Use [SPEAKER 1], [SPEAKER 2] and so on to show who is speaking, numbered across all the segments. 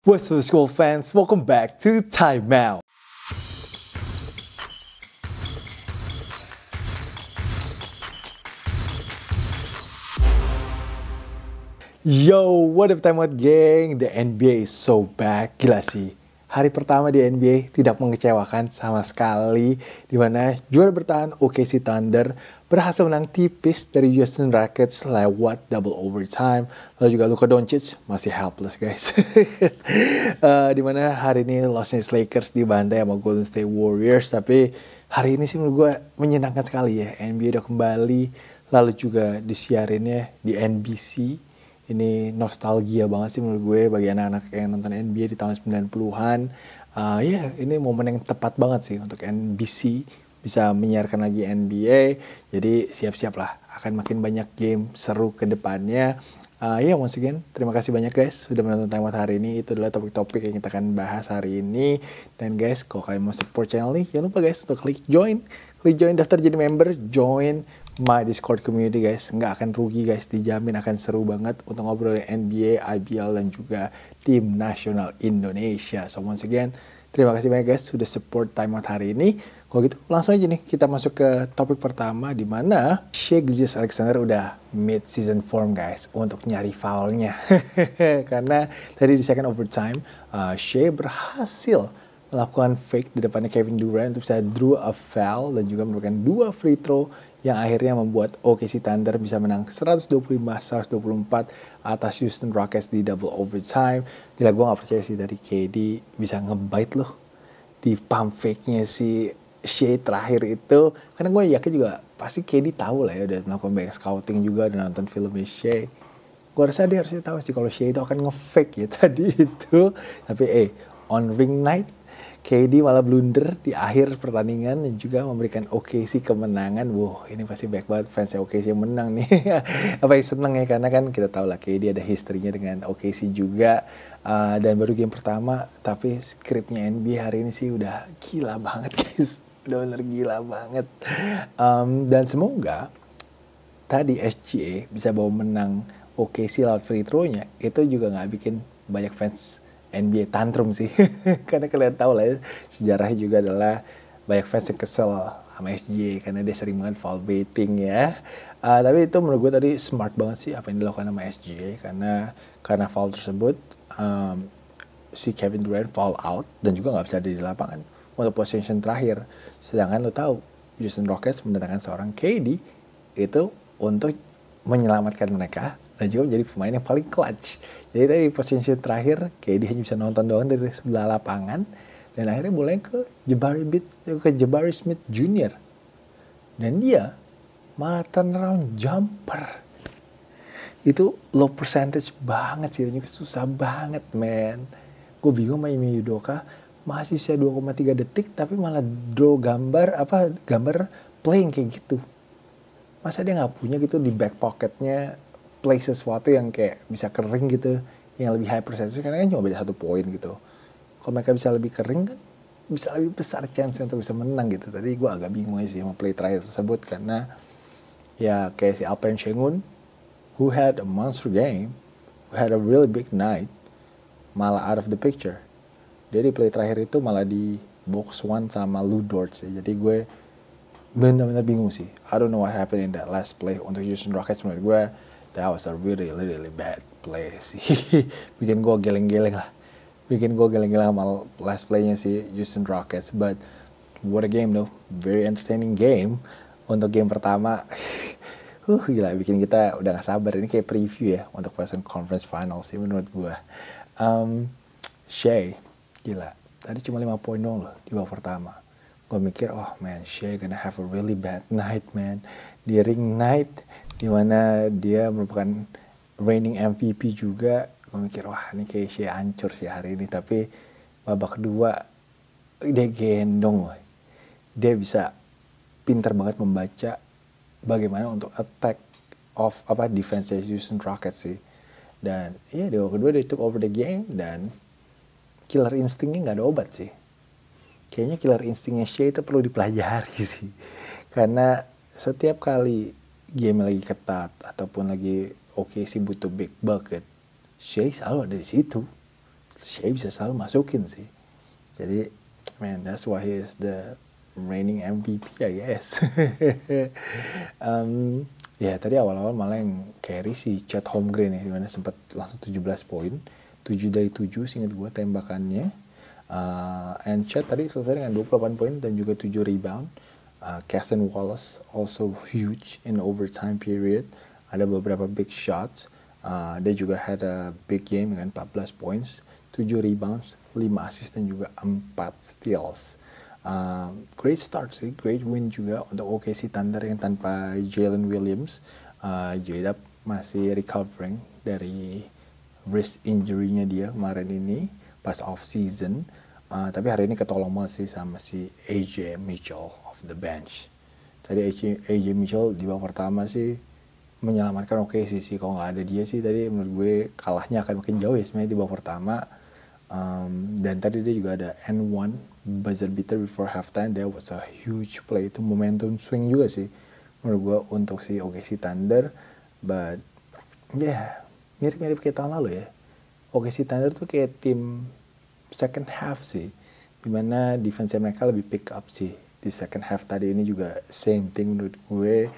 [SPEAKER 1] What's up school fans, welcome back to Time Out. Yo, what up Time Out gang, the NBA is so back. Gila sih, hari pertama di NBA tidak mengecewakan sama sekali, dimana juara bertahan OKC Thunder berhasil menang tipis dari Houston Rockets lewat double overtime. Lalu juga Luka Doncic masih helpless guys. Dimana hari ini Los Angeles Lakers dibantai sama Golden State Warriors. Tapi hari ini sih menurut gue menyenangkan sekali ya. NBA udah kembali, lalu juga disiarinnya di NBC. Ini nostalgia banget sih menurut gue bagi anak-anak yang nonton NBA di tahun 90-an. Ini momen yang tepat banget sih untuk NBC bisa menyiarkan lagi NBA. Jadi siap-siap lah, akan makin banyak game seru ke depannya. Once again, terima kasih banyak guys sudah menonton Time Out hari ini. Itu adalah topik-topik yang kita akan bahas hari ini. Dan guys, kalau kalian mau support channel ini, jangan lupa guys untuk klik join daftar jadi member, join my Discord community guys. Nggak akan rugi guys, dijamin akan seru banget untuk ngobrolin NBA, IBL, dan juga tim nasional Indonesia. So once again, terima kasih banyak guys sudah support Time Out hari ini. Kalau gitu langsung aja nih kita masuk ke topik pertama, di mana Shai Gilgeous-Alexander udah mid season form guys untuk nyari foulnya. Karena tadi di second overtime Shai berhasil melakukan fake di depannya Kevin Durant untuk bisa draw a foul dan juga memberikan 2 free throw yang akhirnya membuat OKC Thunder bisa menang 125-124 atas Houston Rockets di double overtime. Gila, gue gak percaya sih dari KD bisa ngebite loh di pump fake-nya si Shai terakhir itu. Karena gue yakin juga pasti KD tahu lah ya, udah melakukan banyak scouting juga dan nonton filmnya Shai. Gue rasa dia harusnya tahu sih kalau Shai itu akan nge-fake ya tadi itu. Tapi on ring night KD malah blunder di akhir pertandingan dan juga memberikan OKC kemenangan. Wow, ini pasti banyak banget fans OKC yang menang nih. Apa yang seneng ya, karena kan kita tahu lah KD ada historinya dengan OKC juga. Dan baru game pertama, tapi skripnya NBA hari ini sih udah gila banget guys. Udah bener gila banget. Dan semoga tadi SGA bisa bawa menang OKC lewat free throw-nya. Itu juga gak bikin banyak fans NBA tantrum sih. Karena kalian tahu lah ya, sejarahnya juga adalah banyak fans yang kesel sama SGA karena dia sering banget foul baiting ya. Tapi itu menurut gue tadi smart banget sih apa yang dilakukan sama SGA, karena foul tersebut si Kevin Durant foul out dan juga nggak bisa ada di lapangan untuk possession terakhir. Sedangkan lo tahu Houston Rockets mendatangkan seorang KD itu untuk menyelamatkan mereka dan juga menjadi pemain yang paling clutch. Jadi tadi possession terakhir KD hanya bisa nonton doang dari sebelah lapangan dan akhirnya boleh ke Jabari Smith Jr. Dan dia malah turnaround jumper. Itu low percentage banget sih, juga susah banget man. Gue bingung sama Ime Udoka, masih sisa 2,3 detik tapi malah draw gambar playing kayak gitu. Masa dia nggak punya gitu di back pocketnya play sesuatu yang kayak bisa kering gitu, yang lebih high percentage, karena kan cuma beda 1 poin gitu. Kalau mereka bisa lebih kering kan bisa lebih besar chance untuk bisa menang gitu. Tadi gue agak bingung sih sama play terakhir tersebut, karena ya kayak si Alperen Sengun who had a monster game, who had a really big night, malah out of the picture. Jadi play terakhir itu malah di box 1 sama Lu Dort sih. Jadi gue benar-benar bingung sih. I don't know what happened in that last play untuk Houston Rockets. Menurut gue that was a really bad play sih. Bikin gue geleng-geleng sama last playnya si Houston Rockets. But what a game though, very entertaining game untuk game pertama. Gila, bikin kita udah gak sabar. Ini kayak preview ya untuk Western Conference Finals sih menurut gue. Shai, gila, tadi cuma 5 poin dong loh di babak pertama. Gue mikir, oh man, Shai gonna have a really bad night man. Di ring night, dimana dia merupakan reigning MVP juga. Gue mikir, wah ini kayak Shai hancur sih hari ini. Tapi babak kedua, dia gendong loh. Dia bisa pintar banget membaca bagaimana untuk attack of defense Houston Rockets sih. Dan di babak kedua dia took over the game, dan killer instingnya gak ada obat sih. Kayaknya killer instingnya Shai itu perlu dipelajari sih. Karena setiap kali game lagi ketat ataupun lagi OKC butuh big bucket, Shai selalu ada di situ. Shea bisa selalu masukin sih. Jadi, man, that's why he is the reigning MVP, I guess. Ya, tadi awal-awal malah yang carry si Chet Holmgren ya, dimana sempat langsung 17 poin. 7 dari 7, seingat gue tembakannya. And Chet tadi selesai dengan 28 poin dan juga 7 rebound. Cason Wallace also huge in overtime period. Ada beberapa big shots. Dia juga had a big game dengan 14 points, 7 rebounds, 5 assist dan juga 4 steals. Great start sih, great win juga untuk OKC Thunder yang tanpa Jalen Williams. J-Dub masih recovering dari wrist injury-nya dia kemarin ini pas off season. Tapi hari ini ketolong banget sih sama si AJ Mitchell off the bench. Tadi AJ Mitchell di babak pertama sih menyelamatkan OKC sih. Kalau nggak ada dia sih tadi menurut gue kalahnya akan makin jauh ya sebenarnya di babak pertama. Dan tadi dia juga ada N1 buzzer beater before halftime. That was a huge play. Itu momentum swing juga sih menurut gue untuk si OKC Thunder. But yeah, mirip-mirip kayak tahun lalu ya. OKC Thunder tuh kayak tim second half sih, dimana defense mereka lebih pick up sih di second half. Tadi ini juga same thing menurut gue.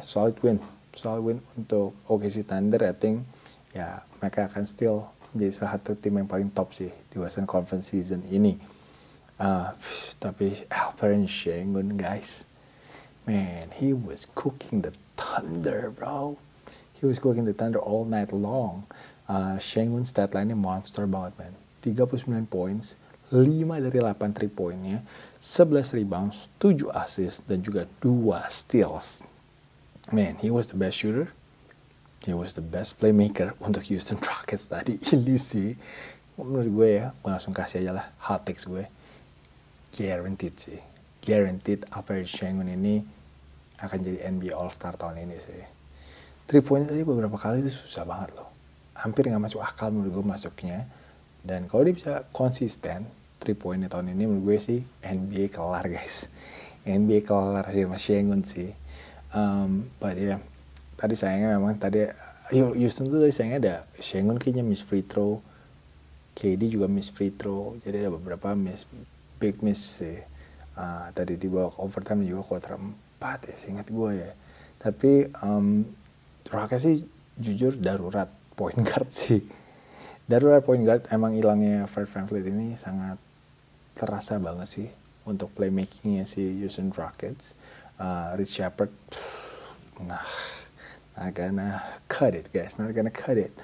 [SPEAKER 1] Solid win untuk OKC Thunder. I think ya mereka akan still jadi salah satu tim yang paling top sih di Western Conference season ini. Tapi Alperen Sengun, guys, man, he was cooking the Thunder, bro. He was cooking the Thunder all night long. Sengun stat line-nya monster banget, man. 39 points, 5 dari 8 3 poinnya, 11 rebounds, 7 assists, dan juga 2 steals. Man, he was the best shooter. He was the best playmaker untuk Houston Rockets tadi ini sih. Menurut gue ya, gue langsung kasih aja lah hot takes gue. Guaranteed sih. Guaranteed Alperen Sengun ini akan jadi NBA All-Star tahun ini sih. 3 point tadi beberapa kali itu susah banget loh. Hampir gak masuk akal menurut gue masuknya. Dan kalau dia bisa konsisten 3 pointnya tahun ini menurut gue sih NBA kelar, guys. NBA kelar sih sama Sengun sih. But yeah, tadi sayangnya memang tadi Houston tuh tadi sayangnya ada Sengun kayaknya miss free throw, KD juga miss free throw, jadi ada beberapa big miss sih. Tadi di bawah overtime juga quarter 4 ya seingat gue ya. Tapi Rockets sih jujur darurat point guard sih. Darurat point guard. Emang hilangnya Fred VanVleet ini sangat terasa banget sih untuk playmakingnya si Houston Rockets. Rich Shepard, not gonna cut it, guys. Not gonna cut it.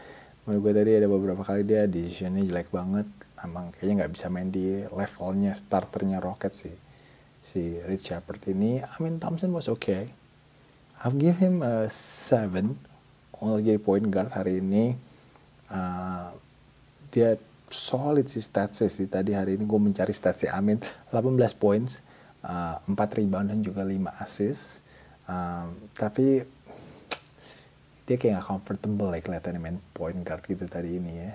[SPEAKER 1] Menurut gue tadi ada beberapa kali dia decisionnya jelek banget. Emang kayaknya nggak bisa main di levelnya starternya Rockets sih. Si Rich Shepard ini. Amin Thompson was okay. I'll give him a 7 untuk jadi point guard hari ini. Dia solid sih statsnya sih. Tadi hari ini gue mencari statsnya Amin. 18 points, 4 rebound dan juga 5 assist. Tapi dia kayak gak comfortable ya kelihatannya main point guard gitu tadi ini ya.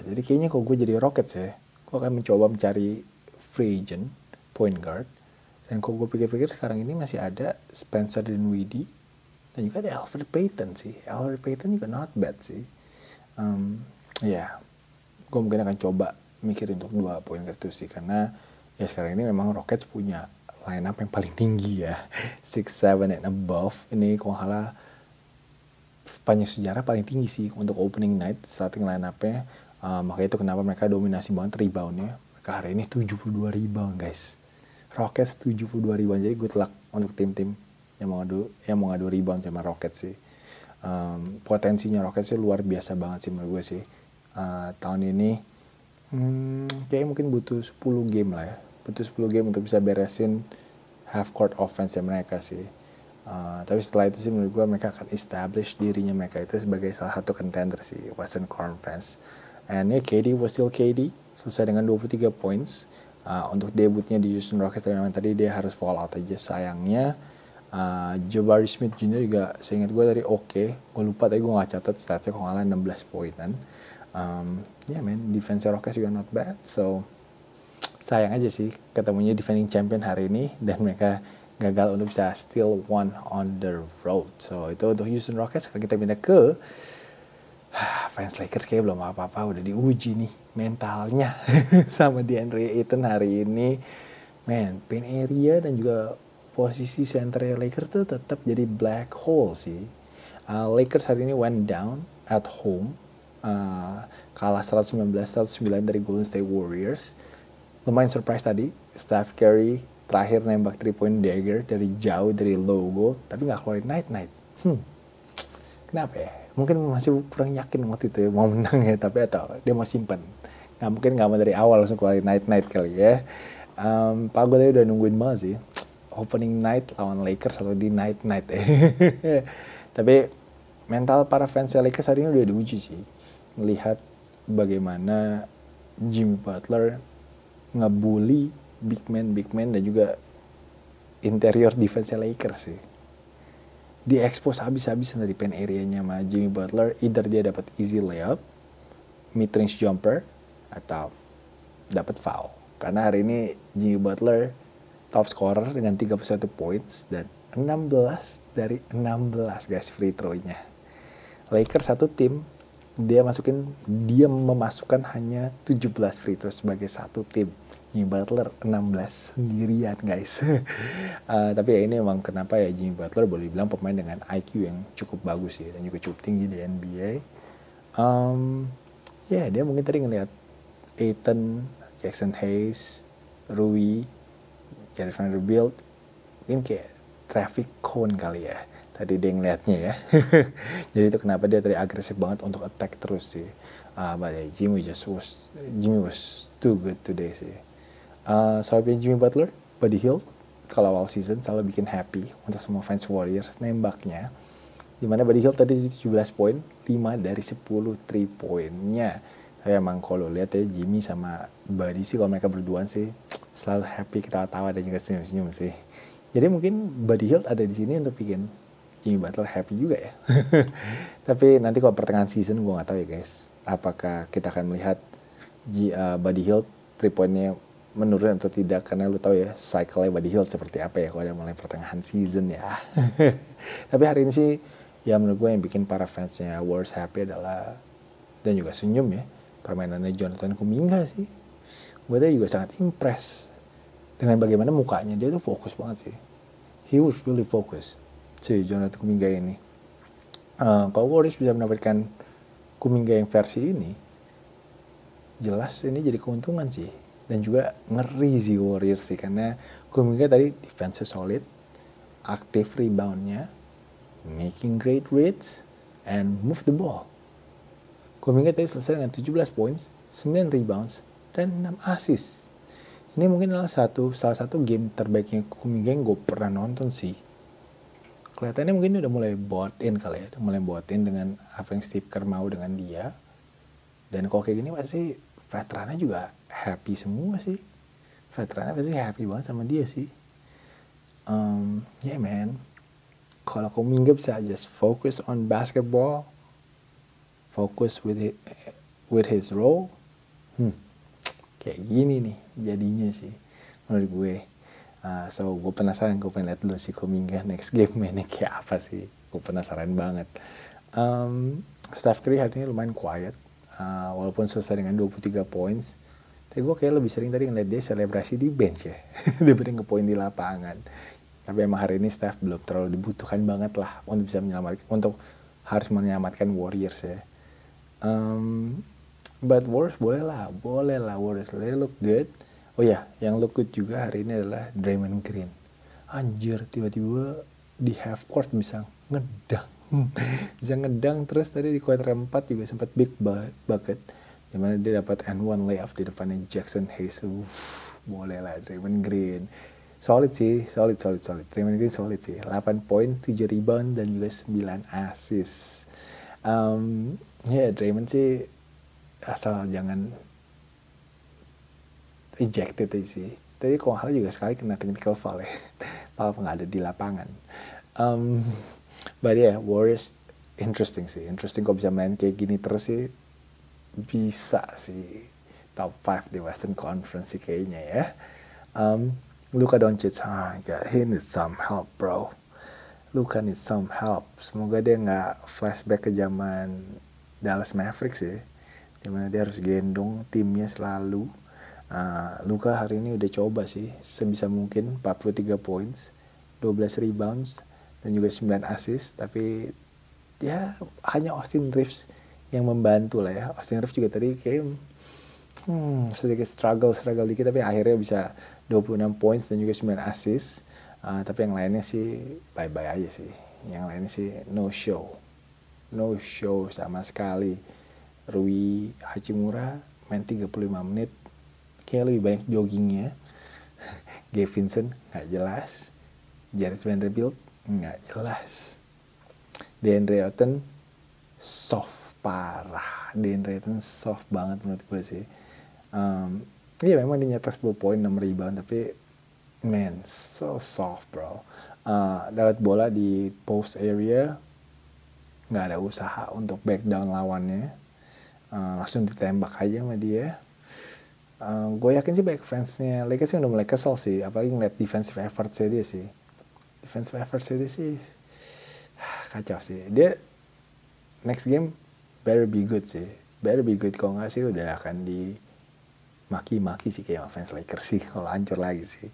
[SPEAKER 1] Jadi kayaknya kalau gue jadi Rockets ya, gue akan mencoba mencari free agent point guard. Dan kalau gue pikir-pikir sekarang ini masih ada Spencer Dinwiddie dan juga ada Elfrid Payton sih. Elfrid Payton juga not bad sih. Gue mungkin akan coba mikirin untuk 2 point guard itu sih, karena ya sekarang ini memang Rockets punya line up yang paling tinggi ya, 6'7" and above. Ini kalau salah sepanjang sejarah paling tinggi sih untuk opening night starting line up-nya. Makanya itu kenapa mereka dominasi banget rebound-nya. Mereka hari ini 72 rebound, guys. Rockets 72 rebound, jadi good luck untuk tim-tim yang mau ngadu rebound sama Rockets sih. Potensinya Rockets sih luar biasa banget sih menurut gue sih. Tahun ini kayaknya mungkin butuh 10 game lah ya. Butuh 10 game untuk bisa beresin half court offense mereka sih. Tapi setelah itu sih menurut gue mereka akan establish dirinya mereka itu sebagai salah satu contender sih Western Conference. And KD was still KD, selesai dengan 23 points. Untuk debutnya di Houston Rockets memang tadi dia harus fall out aja sayangnya. Jabari Smith Jr. juga seingat gue tadi oke. Gue lupa tadi gue gak catat statsnya kalau ngalah 16 poinan. Defense Rockets juga not bad. So sayang aja sih ketemunya defending champion hari ini dan mereka gagal untuk bisa still one on the road. So itu untuk Houston Rockets. Sekarang kita pindah ke Fans Lakers kayak belum apa-apa, udah diuji nih mentalnya sama DeAndre Ayton hari ini. Man, paint area dan juga posisi center Lakers tuh tetap jadi black hole sih. Lakers hari ini went down at home, kalah 119-109 dari Golden State Warriors. Lumayan surprise tadi, Steph Curry terakhir nembak 3-point dagger dari jauh dari logo, tapi nggak keluarin night. Kenapa ya? Mungkin masih kurang yakin waktu itu ya, mau menang ya, tapi atau dia mau simpen. Nggak mungkin nggak mau dari awal langsung keluarin night kali ya. Pak gue tadi udah nungguin banget sih opening night lawan Lakers atau di night ya. Tapi mental para fans Lakers hari ini udah diuji sih. Melihat bagaimana Jimmy Butler ngebully big man dan juga interior defense Lakers sih. Di-expose habis-habisan dari pen area-nya sama Jimmy Butler. Either dia dapat easy layup, mid-range jumper, atau dapat foul. Karena hari ini Jimmy Butler top scorer dengan 31 points dan 16 dari 16 guys free throw-nya. Lakers satu tim, dia memasukkan hanya 17 free throw sebagai satu tim. Jimmy Butler 16 sendirian guys. Tapi ya ini emang kenapa ya Jimmy Butler boleh dibilang pemain dengan IQ yang cukup bagus ya dan juga cukup tinggi di NBA. Dia mungkin tadi ngeliat Ayton, Jackson Hayes, Rui, Jared Vanderbilt, mungkin kayak traffic cone kali ya. Tadi dia ngeliatnya ya. Jadi itu kenapa dia tadi agresif banget untuk attack terus sih. But Jimmy was too good today sih. Soalnya Jimmy Butler, Buddy Hield, kalau awal season selalu bikin happy untuk semua fans Warriors nembaknya. Dimana Buddy Hield tadi 17 poin, 5 dari 10 3 poinnya. Tapi emang kalau lihat ya Jimmy sama Buddy sih kalau mereka berduaan sih selalu happy, ketawa-tawa dan juga senyum-senyum sih. Jadi mungkin Buddy Hield ada di sini untuk bikin Jimmy Butler happy juga ya. Tapi nanti kalau pertengahan season gue gak tahu ya guys. Apakah kita akan melihat Buddy Hield 3 poinnya menurun atau tidak, karena lu tahu ya cycle-nya Buddy Hield seperti apa ya kalau ada mulai pertengahan season ya. Tapi hari ini sih ya menurut gue yang bikin para fansnya Warriors happy adalah dan juga senyum ya permainannya Jonathan Kuminga sih. Gue tadi juga sangat impress dengan bagaimana mukanya, dia tuh fokus banget sih. He was really focused si Jonathan Kuminga ini. Kalau Warriors bisa mendapatkan Kuminga yang versi ini, jelas ini jadi keuntungan sih. Dan juga ngeri sih Warriors sih, karena Kuminga tadi defense solid, aktif reboundnya, making great reads, and move the ball. Kuminga tadi selesai dengan 17 points, 9 rebounds, dan 6 assist. Ini mungkin adalah salah satu game terbaiknya Kuminga yang gue pernah nonton sih. Kelihatannya mungkin udah mulai bought in kali ya, udah mulai bought in dengan apa yang Steve Kerr mau dengan dia. Dan kalau kayak gini pasti veterannya juga happy semua sih. Veterannya pasti happy banget sama dia sih. Man, kalau Kuminga bisa just focus on basketball, focus with his role, kayak gini nih jadinya sih menurut gue. So gue penasaran, gue pengen lihat dulu si Kuminga next game mainnya kayak apa sih. Gue penasaran banget. Steph Curry hari ini lumayan quiet, walaupun selesai dengan 23 points. Tapi gue kayak lebih sering tadi ngeliat dia selebrasi di bench ya dibanding ngepoin di lapangan. Tapi emang hari ini Steph belum terlalu dibutuhkan banget lah untuk bisa harus menyelamatkan Warriors ya. But Warriors boleh lah Warriors, they look good. Oh ya, yang look good juga hari ini adalah Draymond Green. Anjir, tiba-tiba di half court bisa ngedang terus. Tadi di quarter 4 juga sempat big bucket, dimana dia dapat and one layup di depannya Jackson Hayes. Boleh lah Draymond Green. Solid sih. Draymond Green solid sih. 8 poin, 7 rebound dan juga 9 assist. Draymond sih asal jangan ejected aja sih. Tadi kalau hal juga sekali kena technical foul ya. Foul nggak ada di lapangan. But yeah, Warriors interesting sih. Interesting kalau bisa main kayak gini terus sih. Bisa sih top 5 di Western Conference sih kayaknya ya. Luka Doncic, he needs some help bro. Luka needs some help. Semoga dia nggak flashback ke zaman Dallas Mavericks ya, dimana dia harus gendong timnya selalu. Luka hari ini udah coba sih sebisa mungkin 43 points, 12 rebounds, dan juga 9 assist, tapi ya hanya Austin Reeves yang membantu lah ya. Austin Reeves juga tadi kayak sedikit struggle dikit, tapi akhirnya bisa 26 points dan juga 9 assist. Tapi yang lainnya sih bye-bye aja sih. Yang lainnya sih no show sama sekali. Rui Hachimura main 35 menit, kayak lebih banyak joggingnya. Gabe Vincent nggak jelas. Jared Vanderbilt nggak jelas. DeAndre Ayton soft parah. DeAndre Ayton soft banget menurut gue sih. Iya memang dia nyetak 10 poin 6 rebound, tapi man so soft bro. Dapat bola di post area nggak ada usaha untuk back down lawannya, langsung ditembak aja sama dia. Gue yakin sih banyak fansnya Lakers udah mulai kesel sih, apalagi ngeliat defensive effortnya dia sih. Kacau sih. Dia next game better be good sih, kalau nggak sih udah akan di maki-maki sih kayak fans Lakers sih kalau hancur lagi sih.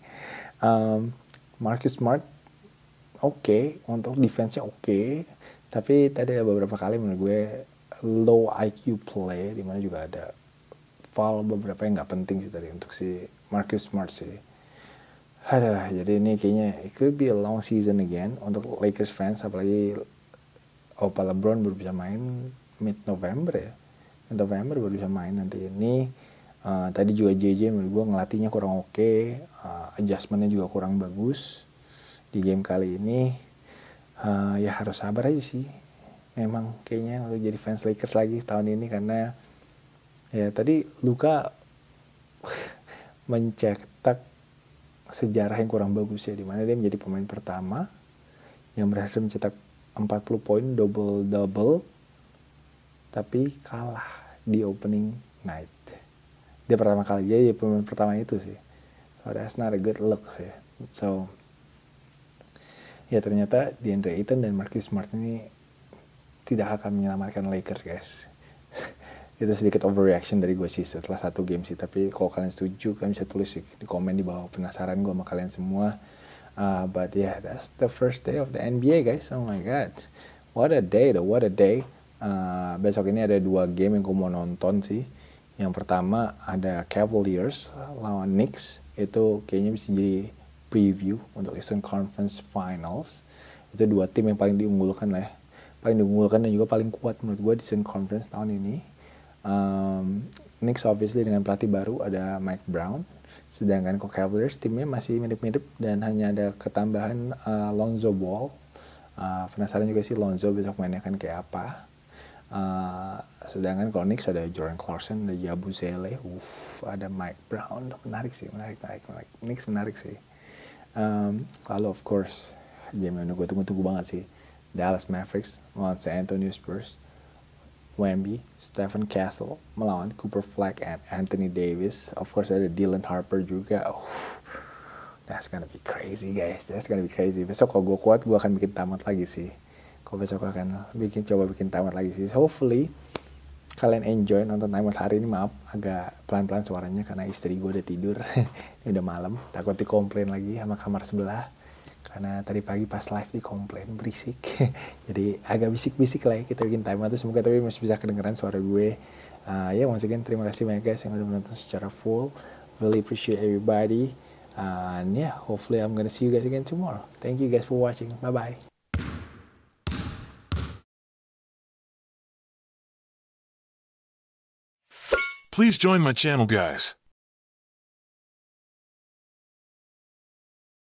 [SPEAKER 1] Marcus Smart oke, untuk defense-nya oke, tapi tadi ada beberapa kali menurut gue low IQ play, dimana juga ada foul beberapa yang nggak penting sih tadi untuk si Marcus Smart sih. Jadi ini kayaknya it could be a long season again untuk Lakers fans, apalagi Opa LeBron baru bisa main mid-November baru bisa main nanti ini. Tadi juga JJ menurut gue ngelatihnya kurang oke, adjustmentnya juga kurang bagus di game kali ini. Ya harus sabar aja sih. Memang kayaknya lo jadi fans Lakers lagi tahun ini, karena ya tadi Luka mencetak sejarah yang kurang bagus ya, dimana dia menjadi pemain pertama yang berhasil mencetak 40 poin double-double tapi kalah di opening night. Dia pertama kali dia pemain pertama itu sih. So that's not a good look sih. So ya ternyata DeAndre Ayton dan Marcus Smart ini tidak akan menyelamatkan Lakers guys. Itu sedikit overreaction dari gue sih setelah satu game sih. Tapi kalau kalian setuju, kalian bisa tulis sih di komen di bawah penasaran gue sama kalian semua. But yeah, that's the first day of the NBA guys. Oh my god, what a day. Besok ini ada 2 game yang gue mau nonton sih. Yang pertama ada Cavaliers lawan Knicks. Itu kayaknya bisa jadi preview untuk Eastern Conference Finals. Itu 2 tim yang paling diunggulkan lah ya. Paling diunggulkan dan juga paling kuat menurut gue di Eastern Conference tahun ini. Knicks obviously dengan pelatih baru ada Mike Brown. Sedangkan Cavaliers timnya masih mirip-mirip dan hanya ada ketambahan Lonzo Ball. Penasaran juga sih Lonzo besok mainnya kan kayak apa. Sedangkan kalau Knicks ada Jordan Clarkson, ada Yabusele, ada Mike Brown. Menarik. Knicks menarik sih. Lalu of course game yang gue tunggu-tunggu banget sih, Dallas Mavericks melawan San Antonio Spurs. Wemby, Stephen Castle melawan Cooper Flag and Anthony Davis. Of course ada Dylan Harper juga. That's gonna be crazy guys. Besok kalau gue kuat gue akan bikin tamat lagi sih. Besok akan coba bikin tamat lagi sih. So, hopefully kalian enjoy nonton tamat hari ini. Maaf agak pelan-pelan suaranya karena istri gue udah tidur. Ini udah malam, takut dikomplain lagi sama kamar sebelah karena tadi pagi pas live dikomplain berisik. Jadi agak bisik-bisik lah ya kita bikin tamat itu. Semoga tapi masih bisa kedengeran suara gue. Ya once again terima kasih banyak guys yang udah menonton secara full. Really appreciate everybody. And yeah, hopefully I'm gonna see you guys again tomorrow. Thank you guys for watching. Bye bye.
[SPEAKER 2] Please join my channel, guys.